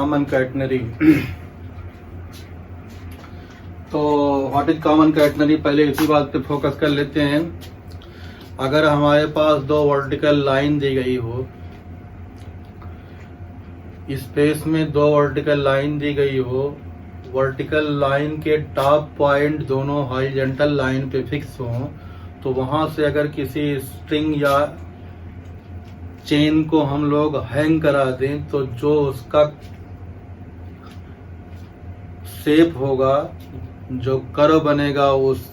Common catenary. तो what is common catenary, पहले इसी बात पे फोकस कर लेते हैं। अगर हमारे पास दो वर्टिकल लाइन दी गई हो, स्पेस में दो वर्टिकल लाइन दी गई हो, वर्टिकल लाइन के टॉप पॉइंट दोनों हॉरिजॉन्टल लाइन पे फिक्स हों, तो वहां से अगर किसी स्ट्रिंग या चेन को हम लोग हैंग करा दें, तो जो उसका शेप होगा, जो कर्व बनेगा उस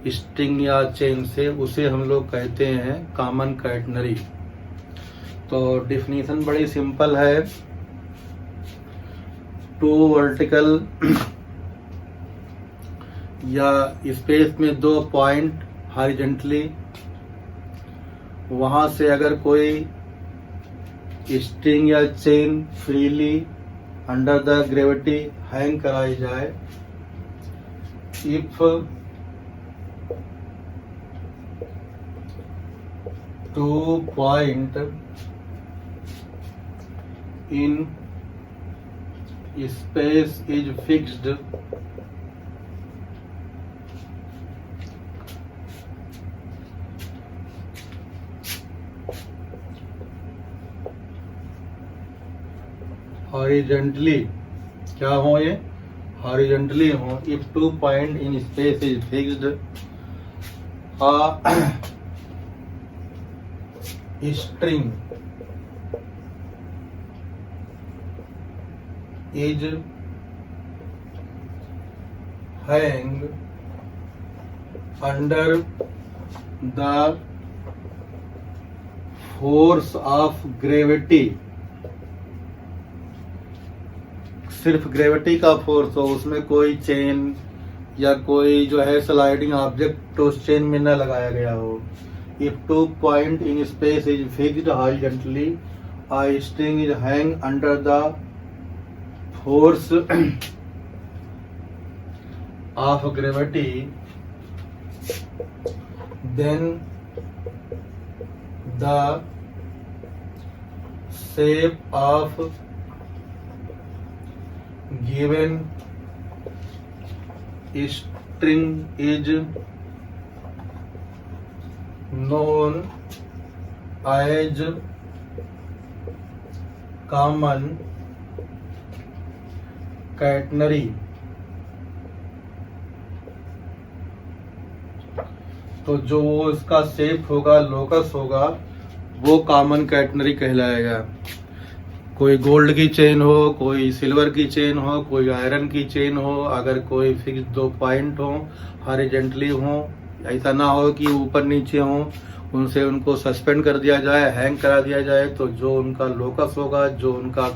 स्ट्रिंग या चेन से, उसे हम लोग कहते हैं कॉमन कैटनरी। तो डिफिनीशन बड़ी सिंपल है। टू वर्टिकल या स्पेस में दो पॉइंट हॉरिजॉन्टली, वहां से अगर कोई स्ट्रिंग या chain freely under the gravity hang कराई जाए, if two point in space is fixed, horizontally, क्या हो ये, horizontally हो। if two point in space is fixed, a string is hang under the force of gravity, सिर्फ gravity का force हो, उसमें कोई चेन या कोई जो है स्लाइडिंग ऑब्जेक्ट तो उस चेन में न लगाया गया हो। If two point in space is fixed horizontally, a string is hang under the force of gravity, then the shape of given string is known as common catenary. तो जो वो इसका शेप होगा, लोकस होगा, वो कॉमन कैटनरी कहलाएगा। कोई gold की चेन हो, कोई सिल्वर की चेन हो, कोई आयरन की चेन हो, अगर कोई फिक्स दो पॉइंट हो, हॉरिजॉन्टली हो, ऐसा ना हो कि ऊपर नीचे हो, उनसे उनको सस्पेंड कर दिया जाए, हैंग करा दिया जाए, तो जो उनका लोकस होगा, जो उनका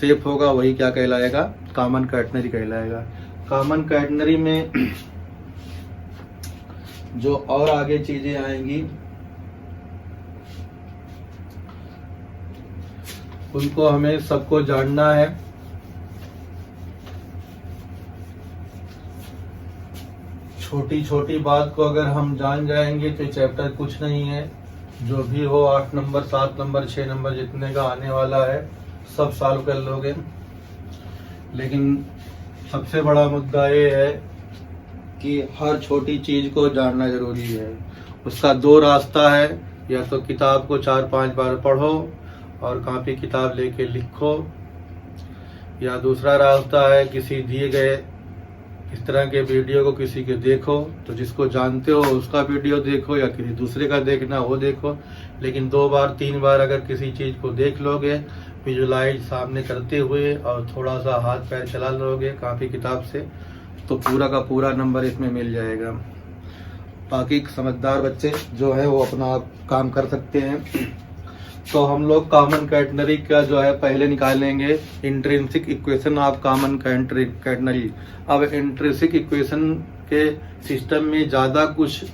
शेप होगा, वही क्या कहलाएगा, कॉमन कैटनरी कहलाएगा। कॉमन कैटनरी में जो और आगे चीजें आएंगी उनको हमें सबको जानना है। छोटी छोटी बात को अगर हम जान जाएंगे तो चैप्टर कुछ नहीं है। जो भी हो 8 नंबर, 7 नंबर, 6 नंबर जितने का आने वाला है सब सॉल्व कर लोगे। लेकिन सबसे बड़ा मुद्दा ये है कि हर छोटी चीज को जानना जरूरी है। उसका 2 रास्ता है, या तो किताब को 4-5 बार पढ़ो और कॉपी किताब लेके लिखो, या दूसरा रास्ता है किसी दिए गए इस तरह के वीडियो को किसी के देखो, तो जिसको जानते हो उसका वीडियो देखो, या किसी दूसरे का देखना वो देखो। लेकिन 2 बार 3 बार अगर किसी चीज को देख लोगे विजुलाइज सामने करते हुए और थोड़ा सा हाथ पैर चला लोगे कॉपी किताब से, तो पूरा का पूरा नंबर इसमें मिल जाएगा। बाकी समझदार बच्चे जो है वो अपना काम कर सकते हैं। तो हम लोग कॉमन कैटनरी का जो है पहले निकालेंगे intrinsic equation of common catenary. अब इंट्रिंसिक इक्वेशन के सिस्टम में ज़्यादा कुछ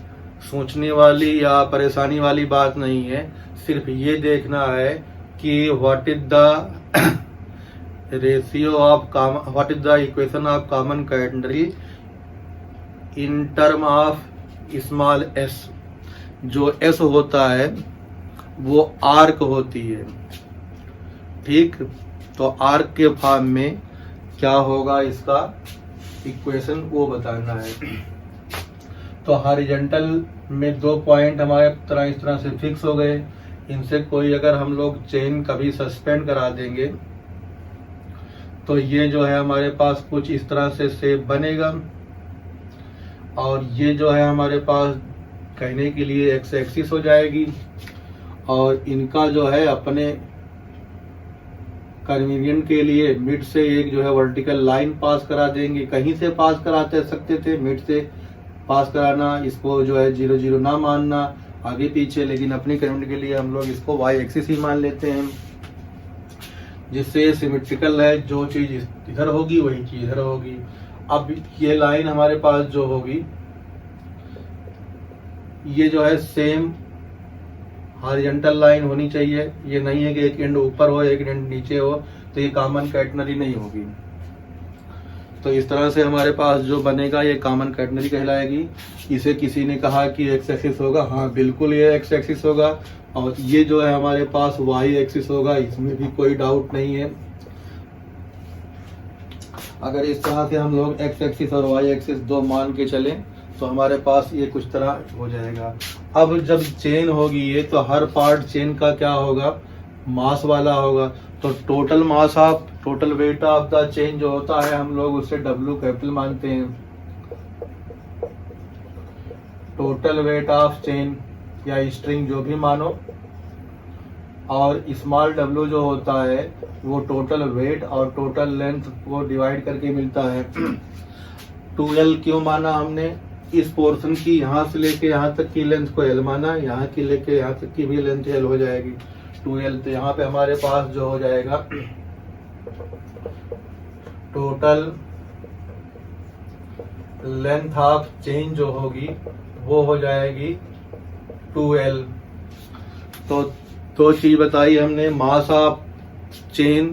सोचने वाली या परेशानी वाली बात नहीं है। सिर्फ ये देखना है कि what is the ratio of what is the equation of common catenary in term of small S. जो एस होता है वो आर्क होती है, ठीक। तो तो आर्क के फॉर्म में क्या होगा इसका इक्वेशन वो बताना है। तो हॉरिजॉन्टल में 2 पॉइंट हमारे इस तरह से फिक्स हो गए। इनसे कोई अगर हम लोग चेन कभी सस्पेंड करा देंगे तो ये जो है हमारे पास कुछ इस तरह से शेप बनेगा, और ये जो है हमारे पास कहने के लिए एक्स एक्सिस हो जाएगी, और इनका जो है अपने कन्वीनियंट के लिए मिड से एक जो है वर्टिकल लाइन पास करा देंगे। कहीं से पास कराते सकते थे, मिड से पास कराना, इसको जो है 0 0 ना मानना आगे पीछे, लेकिन अपनी कन्वीनियंट के लिए हम लोग इसको वाई एक्सिस ही मान लेते हैं, जिससे सिमेट्रिकल है। जो चीज इधर होगी वही चीज इधर होगी। अब ये लाइन हमारे पास जो होगी ये जो है सेम हॉरिजॉन्टल लाइन होनी चाहिए। ये नहीं है कि एक एंड ऊपर हो एक एंड नीचे हो, तो ये कॉमन कैटनरी नहीं होगी। तो इस तरह से हमारे पास जो बनेगा ये कॉमन कैटनरी कहलाएगी। इसे किसी ने कहा कि एक्स एक्सिस होगा, हाँ बिल्कुल ये एक्स एक्सिस होगा, और ये जो है हमारे पास वाई एक्सिस होगा, इसमें भी कोई डाउट नहीं है। अगर इस तरह से हम लोग एक्स एक्सिस और वाई एक्सिस 2 मान के चलें तो हमारे पास ये कुछ तरह हो जाएगा। अब जब चेन होगी ये, तो हर पार्ट चेन का क्या होगा, मास वाला होगा। तो total weight of the chain जो होता है हम लोग उसे W कैपिटल मानते हैं। टोटल वेट ऑफ चेन या स्ट्रिंग जो भी मानो, और स्मॉल w जो होता है वो टोटल वेट और टोटल लेंथ को डिवाइड करके मिलता है। 2L क्यों माना हमने, इस पोर्शन की यहाँ से लेके यहाँ तक की लेंथ को L माना, यहाँ की लेके यहाँ तक की भी लेंथ L हो जाएगी 2L। तो यहाँ पे हमारे पास जो हो जाएगा टोटल लेंथ ऑफ चेन जो होगी वो हो जाएगी 2L। तो 2 चीज बताई हमने, mass of chain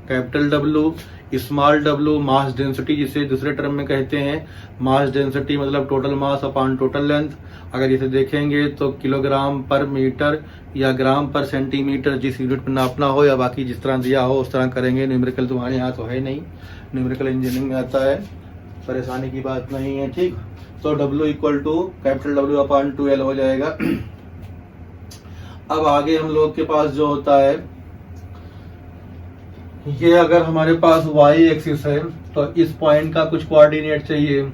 capital W, small w mass density जिसे दूसरे टर्म में कहते हैं। मास डेंसिटी मतलब total mass upon total length. अगर इसे देखेंगे तो किलोग्राम पर मीटर या ग्राम पर सेंटीमीटर, जिस यूनिट में नापना हो या बाकी जिस तरह दिया हो उस तरह करेंगे। न्यूमेरिकल तुम्हारे यहाँ तो है नहीं, न्यूमेरिकल इंजीनियरिंग में आता है, परेशानी की बात नहीं है, ठीक। तो W equal to capital W upon 2L हो जाएगा। अब आगे हम लोग के पास जो होता है, ये अगर हमारे पास वाई एक्सिस है तो इस पॉइंट का कुछ कोऑर्डिनेट चाहिए,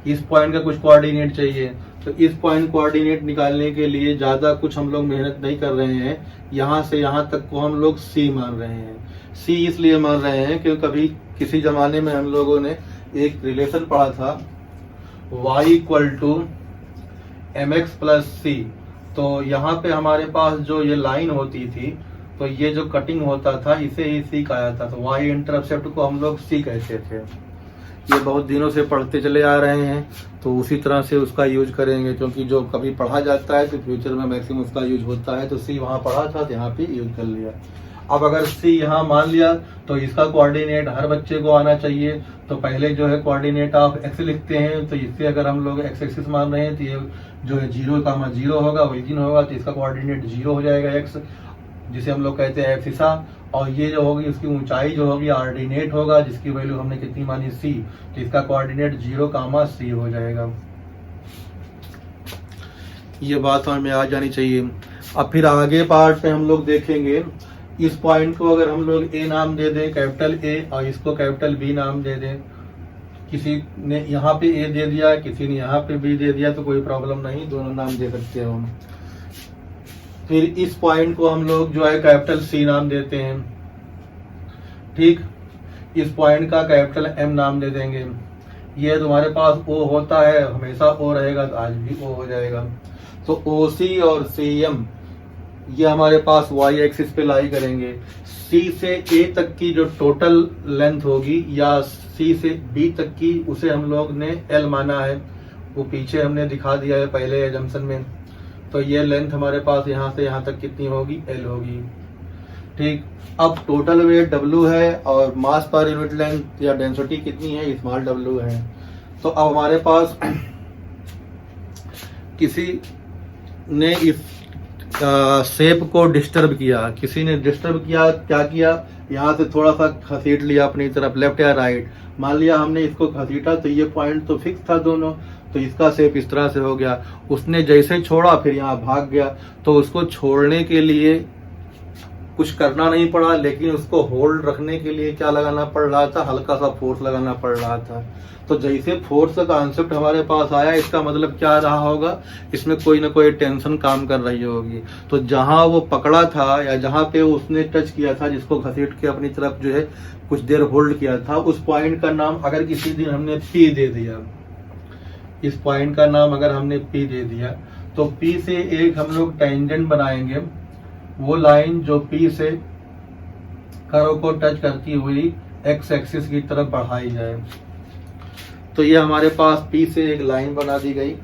इस पॉइंट का कुछ कोऑर्डिनेट चाहिए। तो इस पॉइंट कोऑर्डिनेट निकालने के लिए ज्यादा कुछ हम लोग मेहनत नहीं कर रहे हैं। यहाँ से यहाँ तक को हम लोग C मान रहे हैं। C इसलिए मान रहे हैं क्योंकि कभी किसी जमाने में हम लोगों ने एक रिलेशन पढ़ा था, y equal to mx plus C। तो यहाँ पे हमारे पास जो ये लाइन होती थी, तो ये जो कटिंग होता था इसे ही C कहा था। तो y इंटरसेप्ट को हम लोग C कहते थे। ये बहुत दिनों से पढ़ते चले आ रहे हैं, तो उसी तरह से उसका यूज करेंगे, क्योंकि जो कभी पढ़ा जाता है तो फ्यूचर में मैक्सिमम उसका यूज होता है। तो C वहाँ पढ़ा था तो यहाँ पे यूज कर लिया। अब अगर C यहाँ मान लिया तो इसका कोऑर्डिनेट हर बच्चे को आना चाहिए। तो पहले जो है कोऑर्डिनेट ऑफ x लिखते हैं, तो इससे अगर हम लोग x एक्सिस मान रहे हैं तो ये जो है 0, होगा, ओरिजिन होगा, तो इसका कोऑर्डिनेट 0 हो जाएगा x, जिसे हम लोग कहते हैं एब्सिसा। और ये जो होगी उसकी ऊंचाई जो होगी ऑर्डिनेट होगा, जिसकी वैल्यू हमने कितनी मानी C, तो इसका कोऑर्डिनेट 0, C हो जाएगा। ये बात समझ में आ जानी चाहिए। अब फिर आगे पार्ट में हम लोग देखेंगे, इस पॉइंट को अगर हम लोग A नाम दे दें, कैपिटल A, और इसको कैपिटल B नाम दे दें, किसी ने यहाँ पे A दे दिया, किसी ने यहाँ पे B दे दिया, तो कोई प्रॉब्लम नहीं, दोनों नाम दे सकते हो हम। फिर इस पॉइंट को हम लोग जो है कैपिटल C नाम देते हैं, ठीक। इस पॉइंट का कैपिटल M नाम दे देंगे। ये तुम्हारे पास O होता है, हमेशा O रहेगा, तो आज भी O हो जाएगा। तो OC और CM ये हमारे पास y एक्सिस पे लाई करेंगे। C से A तक की जो टोटल लेंथ होगी या C से B तक की, उसे हम लोग ने L माना है, वो पीछे हमने दिखा दिया है पहले एजम्पशन में। तो ये लेंथ हमारे पास यहाँ से यहाँ तक कितनी होगी, L होगी, ठीक। अब टोटल वेट W है और मास पर यूनिट लेंथ या डेंसिटी कितनी है, स्मॉल w है। तो अब हमारे पास किसी ने इस शेप को डिस्टर्ब किया, किसी ने डिस्टर्ब किया, क्या किया, यहाँ से थोड़ा सा घसीट लिया अपनी तरफ लेफ्ट या राइट, मान लिया हमने इसको घसीटा तो ये पॉइंट तो फिक्स था दोनों, तो इसका शेप इस तरह से हो गया। उसने जैसे छोड़ा फिर यहाँ भाग गया, तो उसको छोड़ने के लिए कुछ करना नहीं पड़ा, लेकिन उसको होल्ड रखने के लिए क्या लगाना पड़ रहा था, हल्का सा फोर्स लगाना पड़ रहा था। तो जैसे फोर्स का कॉन्सेप्ट हमारे पास आया, इसका मतलब क्या रहा होगा, इसमें कोई ना कोई टेंशन काम कर रही होगी। तो जहां वो पकड़ा था या जहां पे उसने टच किया था, जिसको घसीट के अपनी तरफ जो है कुछ देर होल्ड किया था, उस पॉइंट का नाम अगर किसी दिन हमने पी दे दिया, इस पॉइंट का नाम अगर हमने पी दे दिया, तो पी से एक हम लोग टेंजेंट बनाएंगे, वो लाइन जो पी से कर्व को टच करती हुई एक्स एक्सिस की तरफ बढ़ाई जाए। तो ये हमारे पास पी से एक लाइन बना दी गई,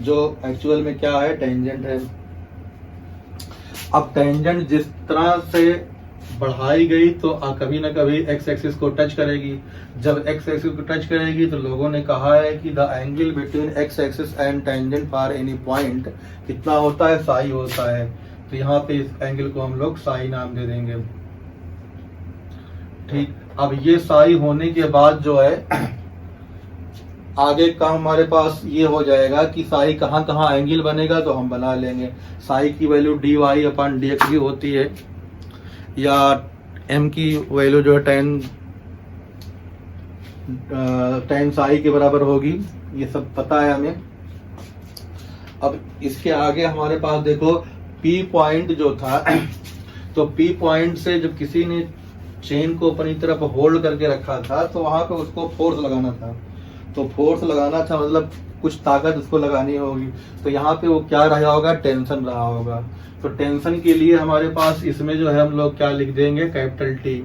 जो एक्चुअल में क्या है, टेंजेंट है। अब टेंजेंट जिस तरह से बढ़ाई गई तो कभी ना कभी एक्स एक्सिस को टच करेगी। जब एक्स एक्सिस को टच करेगी तो लोगों ने कहा है कि the angle between x axis and tangent for any point कितना होता है, साई होता है। तो यहाँ पे इस एंगल को हम लोग साई नाम दे देंगे। ठीक, अब ये साई होने के बाद जो है आगे का हमारे पास ये हो जाएगा कि साई कहाँ कहाँ एंगल बनेगा, तो हम बना लेंगे। साई की वैल्यू dy अपन dx भी होती है, या m की वैल्यू जो है tan साई के बराबर होगी, ये सब पता है हमें। अब इसके आगे हमारे पास देखो P पॉइंट जो था तो P पॉइंट से जब किसी ने चेन को अपनी तरफ होल्ड करके रखा था, तो वहां पे उसको फोर्स लगाना था। तो फोर्स लगाना था मतलब कुछ ताकत उसको लगानी होगी, तो यहाँ पे वो क्या रहा होगा, टेंशन रहा होगा। तो टेंशन के लिए हमारे पास इसमें जो है हम लोग क्या लिख देंगे, कैपिटल टी।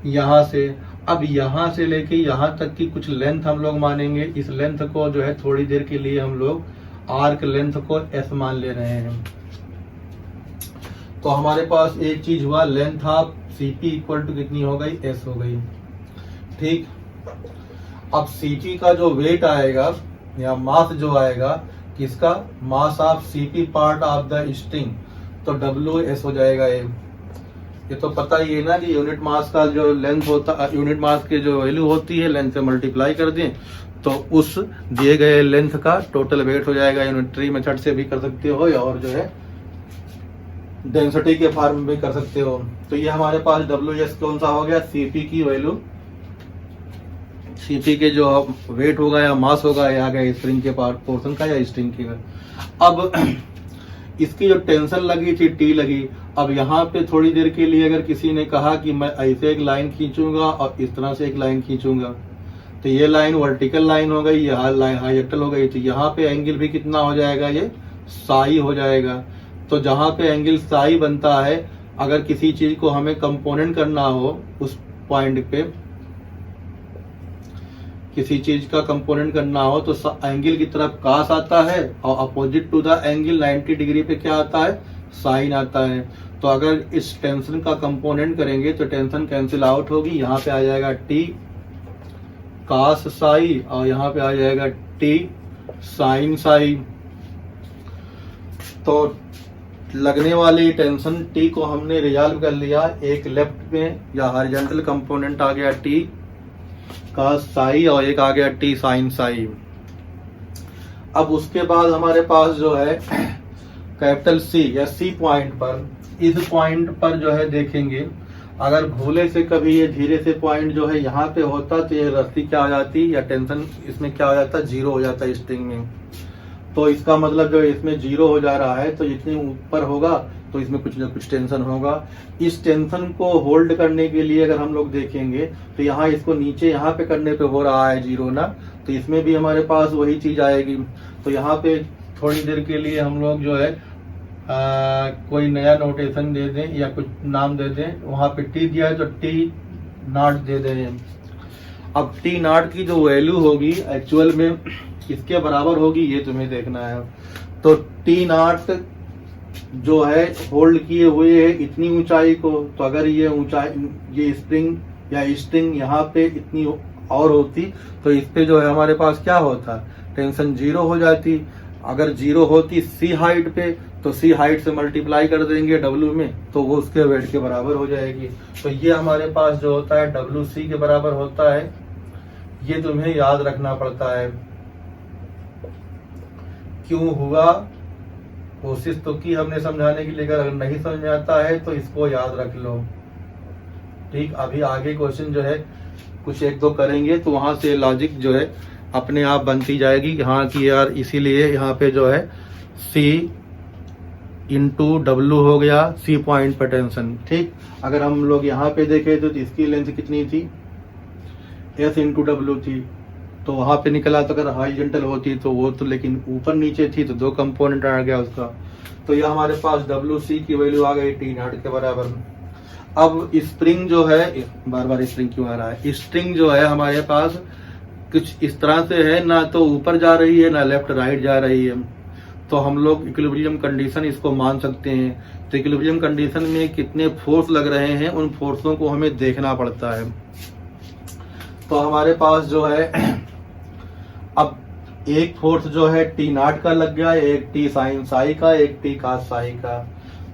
यहाँ से, अब यहाँ से लेके यहाँ तक की कुछ लेंथ हम लोग मानेंगे। इस लेंथ को जो है थोड़ी देर के लिए हम लोग आर्क लेंथ को एस मान ले रहे हैं। तो हमारे पास एक चीज हुआ, length of CP equal to कितनी हो गई, एस हो गई। ठीक, अब सीपी का जो वेट आएगा या मास जो आएगा, किसका, mass of CP part of the string, तो डब्ल्यू एस हो जाएगा। ये तो पता ही है ना कि यूनिट मास का जो लेंथ होता, यूनिट मास की जो वैल्यू होती है लेंथ से मल्टीप्लाई कर दें तो उस दिए गए लेंथ का टोटल वेट हो जाएगा। यूनिटरी मेथड से भी कर सकते हो या और जो है डेंसिटी के फॉर्म में भी कर सकते हो। तो ये हमारे पास डब्ल्यू एस कौन सा हो गया, सीपी की वैल्यू, सीपी के जो वेट होगा या मास होगा या गया स्प्रिंग के पोर्शन का या स्ट्रिंग की। अब इसकी जो टेंशन लगी थी, टी लगी। अब यहाँ पे थोड़ी देर के लिए अगर किसी ने कहा कि मैं ऐसे एक लाइन खींचूंगा और इस तरह से एक लाइन खींचूंगा, तो ये लाइन वर्टिकल लाइन हो गई, यह लाइन हाइजेक्टल हो गई, तो यहाँ पे एंगल भी कितना हो जाएगा, ये साई हो जाएगा। तो जहाँ पे एंगल साई बनता है, अगर किसी चीज को हमें कंपोनेंट करना हो, उस पॉइंट पे किसी चीज का कंपोनेंट करना हो, तो एंगल की तरफ कास आता है और opposite to the angle 90 degree पे क्या आता है, साइन आता है। तो अगर इस टेंशन का कंपोनेंट करेंगे तो टेंशन कैंसिल आउट होगी, यहाँ पे आ जाएगा टी कास साई और यहाँ पे आ जाएगा टी साइन साई। तो लगने वाली टेंशन टी को हमने रिजॉल्व कर लिया, एक लेफ्ट में या हॉरिजॉन्टल कंपोनेंट आ गया टी का साई और एक आ गया टी साइन साई। अब उसके बाद हमारे पास जो है कैपिटल सी या सी पॉइंट पर, इस पॉइंट पर जो है देखेंगे, अगर भूले से कभी ये धीरे से पॉइंट जो है यहाँ पे होता तो ये रस्सी क्या हो जाती या टेंशन इसमें क्या हो जाता, जीरो हो जाता स्ट्रिंग में। तो इसका मतलब जो इसमें जीरो हो जा रहा है, तो जितने ऊपर होगा तो इसमें कुछ ना कुछ टेंशन होगा। इस टेंशन को होल्ड करने के लिए अगर हम लोग देखेंगे तो यहाँ इसको नीचे यहाँ पे करने पे हो रहा है जीरो ना, तो इसमें भी हमारे पास वही चीज आएगी। तो यहाँ पे थोड़ी देर के लिए हम लोग जो है कोई नया नोटेशन दे दें या कुछ नाम दे दें। वहाँ पे टी दिया है तो टी नॉट दे दें। अब टी नॉट की जो वैल्यू होगी एक्चुअल में किसके बराबर होगी, ये तुम्हें देखना है। तो टी नॉट जो है होल्ड किए हुए है इतनी ऊंचाई को, तो अगर ये ऊंचाई, ये स्प्रिंग या स्ट्रिंग यहाँ पे इतनी और होती तो इस पे जो है हमारे पास क्या होता, टेंशन जीरो हो जाती। अगर जीरो होती सी हाइट पे तो सी हाइट से मल्टीप्लाई कर देंगे डब्ल्यू में, तो वो उसके वेट के बराबर हो जाएगी। तो ये हमारे पास जो होता है डब्ल्यू सी के बराबर होता है। ये तुम्हें याद रखना पड़ता है। क्यों हुआ, कोशिश तो की हमने समझाने के लिए, अगर नहीं समझ में आता है तो इसको याद रख लो। ठीक, अभी आगे क्वेश्चन जो है कुछ एक दो करेंगे तो वहां से लॉजिक जो है अपने आप बनती जाएगी कि हाँ कि यार इसीलिए यहाँ पे जो है C इंटू डब्ल्यू हो गया, C पॉइंट पर टेंशन। ठीक, अगर हम लोग यहाँ पे देखें तो इसकी लेंथ कितनी थी, S इंटू डब्ल्यू थी, तो वहां पे निकला। तो अगर हॉरिजॉन्टल होती तो वो तो, लेकिन ऊपर नीचे थी तो 2 कंपोनेंट आ गया उसका। तो यह हमारे पास डब्ल्यू सी की वैल्यू आ गई T0 के बराबर। अब स्प्रिंग जो है, बार बार स्प्रिंग क्यों आ रहा है, स्प्रिंग जो है हमारे पास कुछ इस तरह से है, ना तो ऊपर जा रही है ना लेफ्ट राइट जा रही है। तो हम लोग इक्विलिब्रियम कंडीशन इसको मान सकते हैं। तो इक्विलिब्रियम कंडीशन में कितने फोर्स लग रहे हैं उन फोर्सों को हमें देखना पड़ता है। तो हमारे पास जो है अब एक फोर्स जो है T0 का लग गया, एक T साइन साई का, एक T cos साई का।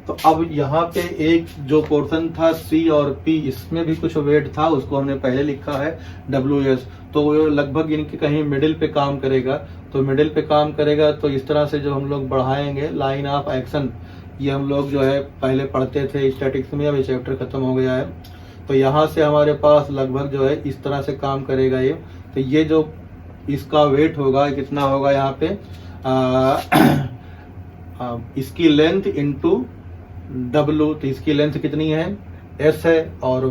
तो अब यहाँ पे एक जो पोर्शन था C और P, इसमें भी कुछ वेट था, उसको हमने पहले लिखा है WS। तो वो लगभग इनके कहीं मिडिल पे काम करेगा। तो मिडिल पे काम करेगा तो इस तरह से जो हम लोग बढ़ाएंगे लाइन ऑफ एक्शन, ये हम लोग जो है पहले पढ़ते थे स्टैटिक्स में, अभी चैप्टर खत्म हो गया है। तो यहाँ से हमारे पास लगभग जो है इस तरह से काम करेगा ये। तो ये जो इसका वेट होगा कितना होगा यहाँ पे इसकी लेंथ इंटू डब्लू। तो इसकी लेंथ कितनी है, S है, और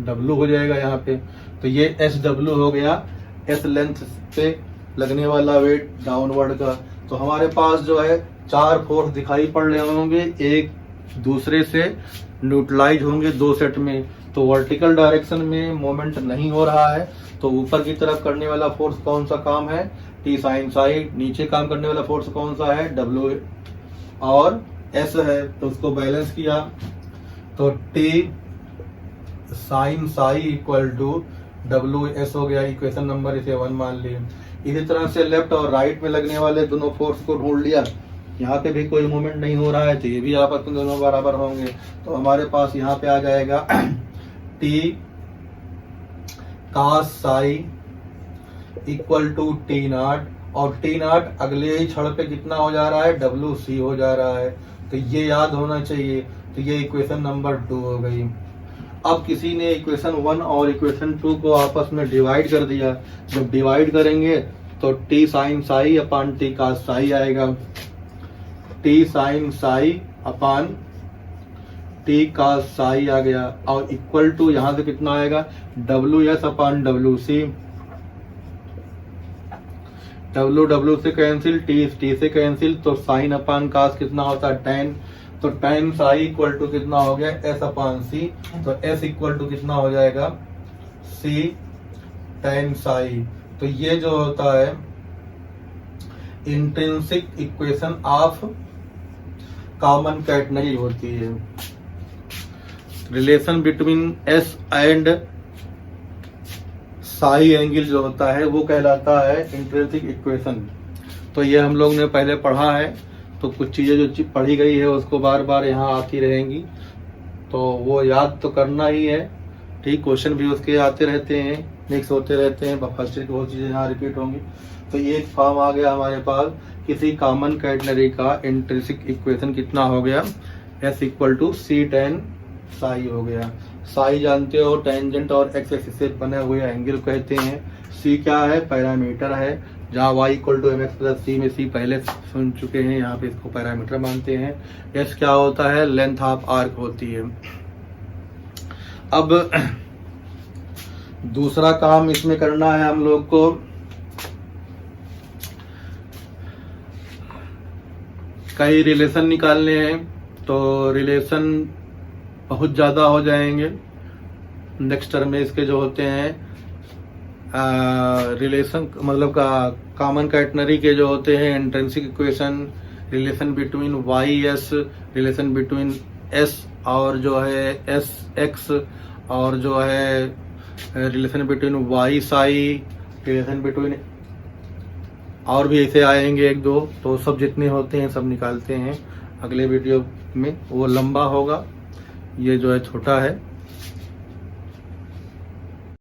W हो जाएगा यहाँ पे। तो ये SW हो गया, S लेंथ पे लगने वाला वेट डाउनवर्ड का। तो हमारे पास जो है 4 फोर्स दिखाई पड़ रहे होंगे, एक दूसरे से न्यूट्रलाइज होंगे 2 सेट में। तो वर्टिकल डायरेक्शन में मोमेंट नहीं हो रहा है, तो ऊपर की तरफ करने वाला फोर्स कौन सा काम है, T साइन साई। नीचे काम करने वाला फोर्स कौन सा है, W और S है। तो उसको बैलेंस किया तो T sine psi equal to WS हो गया। इक्वेशन नंबर इसे 1 मान लिए। इसी तरह से लेफ्ट और राइट में लगने वाले दोनों फोर्स को ढूंढ लिया। यहाँ पे भी कोई मूवमेंट नहीं हो रहा है तो ये भी आपस में दोनों बराबर होंगे। तो हमारे पास यहाँ पे आ जाएगा T cos psi equal to T0, और T0 अगले ही क्षण पे कितना हो जा रहा है, WC हो जा रहा है। तो ये याद होना चाहिए। तो ये इक्वेशन नंबर 2 हो गई। अब किसी ने इक्वेशन 1 और इक्वेशन 2 को आपस में डिवाइड कर दिया। जब डिवाइड करेंगे तो T साइन साई अपान T cos साई आएगा। T साइन साई अपान T cos साई आ गया, और इक्वल टू यहाँ से कितना आएगा, WS अपान WC। W से कैंसिल, T से कैंसिल, तो साइन अपान कास कितना होता है, tan। तो tan साई इक्वल टू कितना हो गया, S अपान C। तो S इक्वल टू कितना हो जाएगा, C tan साई। तो ये जो होता है intrinsic equation of common catenary होती है। Relation between S and Sai angle जो होता है वो कहलाता है इंट्रिंसिक इक्वेशन। तो ये हम लोग ने पहले पढ़ा है, तो कुछ चीजें जो पढ़ी गई है उसको बार बार यहाँ आती रहेंगी, तो वो याद तो करना ही है। ठीक, क्वेश्चन भी उसके आते रहते हैं, मिक्स होते रहते हैं, फर्स्ट की बहुत चीजें यहाँ रिपीट होंगी। तो ये एक फॉर्म आ गया हमारे पास, किसी कॉमन कैटनरी का इंट्रिंसिक इक्वेशन कितना हो गया, S equal to C tan psi हो गया। साई जानते हो टेंजेंट और एक्स एक्सिस से बने हुए एंगल कहते हैं। C क्या है, पैरामीटर है, जहाँ y equal to mx plus c में c पहले सुन चुके हैं, यहाँ पे इसको पैरामीटर मानते हैं। S क्या होता है, लेंथ ऑफ आर्क होती है। अब दूसरा काम इसमें करना है हम लोग को, कई रिलेशन निकालने हैं। तो रिलेशन बहुत ज्यादा हो जाएंगे नेक्स्ट टर्म में इसके जो होते हैं रिलेशन, मतलब का कॉमन कैटनरी के जो होते हैं intrinsic equation, relation between YS, relation between S और जो है SX, और जो है relation between Y Sai, relation between और भी ऐसे आएंगे एक दो, तो सब जितने होते हैं सब निकालते हैं अगले वीडियो में। वो लंबा होगा, ये जो है छोटा है।